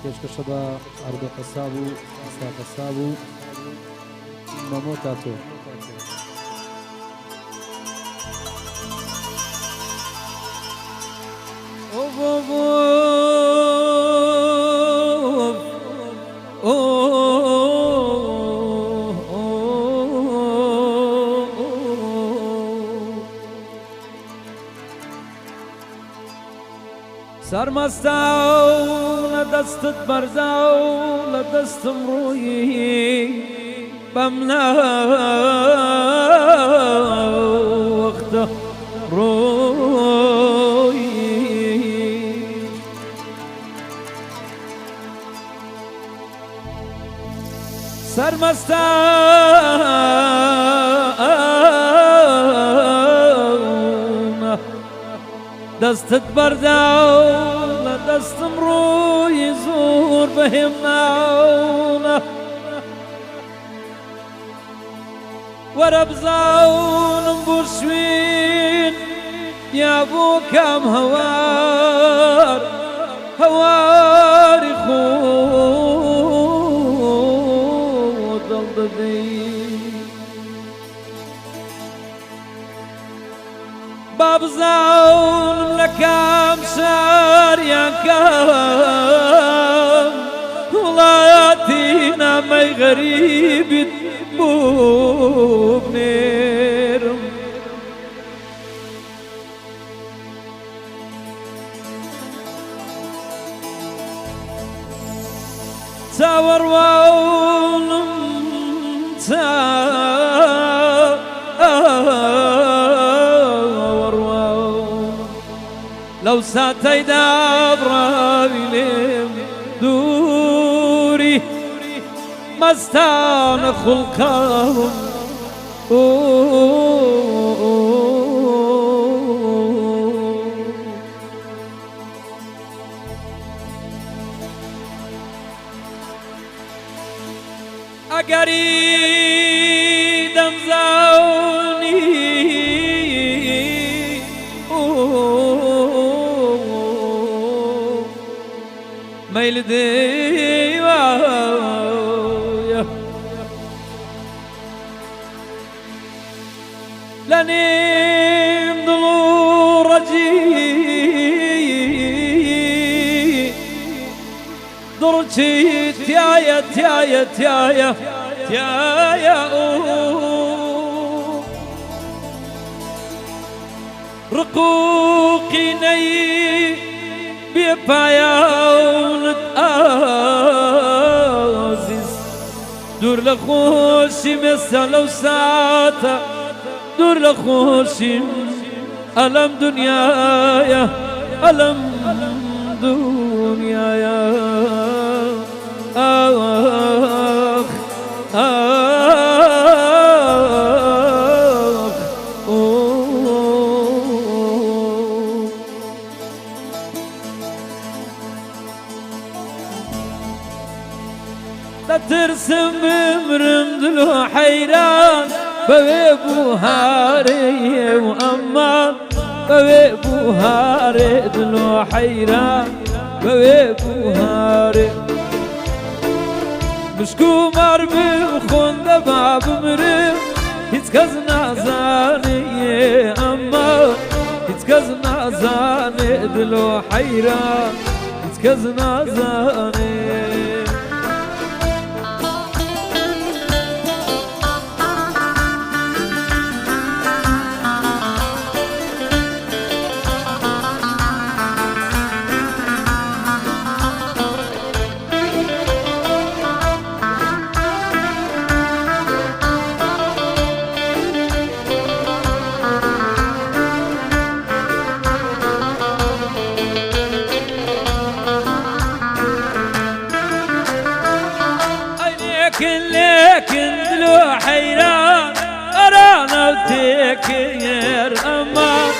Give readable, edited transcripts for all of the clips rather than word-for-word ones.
پێشکەشە بە ئەردە قەساب و ئەستا قەساب و مەمۆ تاتۆ. سرمستاو لدستت برزاو لدستم روی بمنا وقت روی سرمستاو دستت برداو لدستم روی زور بهم ناونا وربزاونم بوشوين يا بو كم هوار هواري خود الضدي بابزاون لكام شار يا كام ولاتينا مي غريب بوبنيرم تاور واولم لو ساتي دابرا بليم دوري مستان خلقهم أقري دمزاوني ميل ديوايا لنيم ضلو رجي درجي تيايا تيايا تيايا تيايا رقوقي ني بيباياونك عزيز دور لخوشي مثل وساتا دور لخوشي ألم دنيايا ألم دنيايا آخ لا ترسم بمرم دلو حيران بويبو هاري وأمان بويبو هاري دلو حيران بويبو هاري مشكو مرمي وخون دبع بمرم هيت كز نازاني أمان هيت كز نازاني دلو حيران هيت كز نازاني لكن دلو حيران أرانا وتكير أمان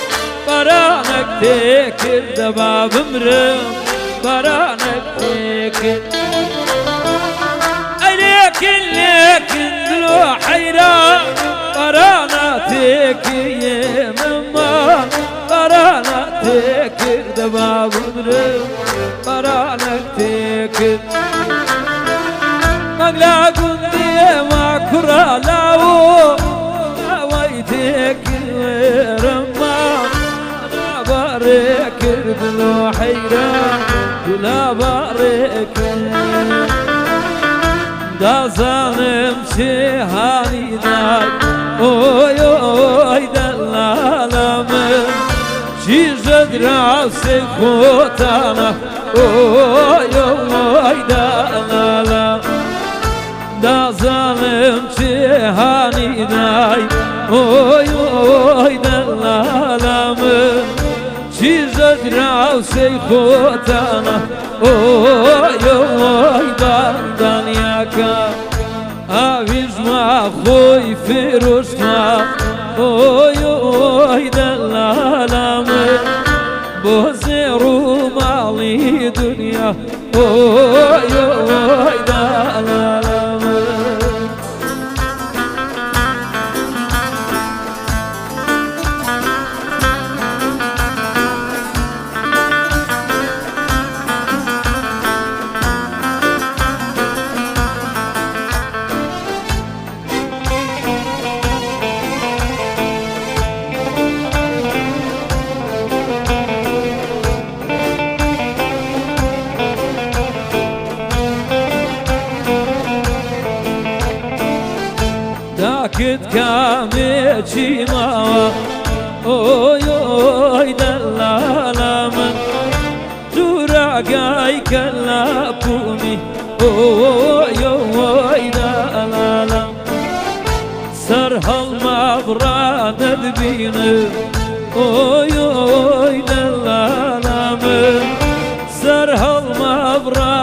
برانك تكر دباب مرم برانك تكر لكن دلو حيران برانا تكير أمان برانا تكر دباب مرم برانك تكر كن مقلا قندي ما كرا لاو ويتك رما بارك بلو حيران ولا بارك دا ظالم شهاني داي اوي اوي دلالا من شي جدرا سخوتانا اوي اوي دلالا دا ظالم شهاني داي اوي اوي دلالا من شي جدرا سخوتانا اوي اوي دنياك أبيج ما خوي فروش ما اوي اوي دلالا من بوزيرو مالي دنيا اوي اوي دلالا من داكت كامي جيما اوي اوي دلالا من جوراقاي كلاكومي اوي اوي دلالا سرها المبرا ندبين اوي اوي دلالا من سرها المبرا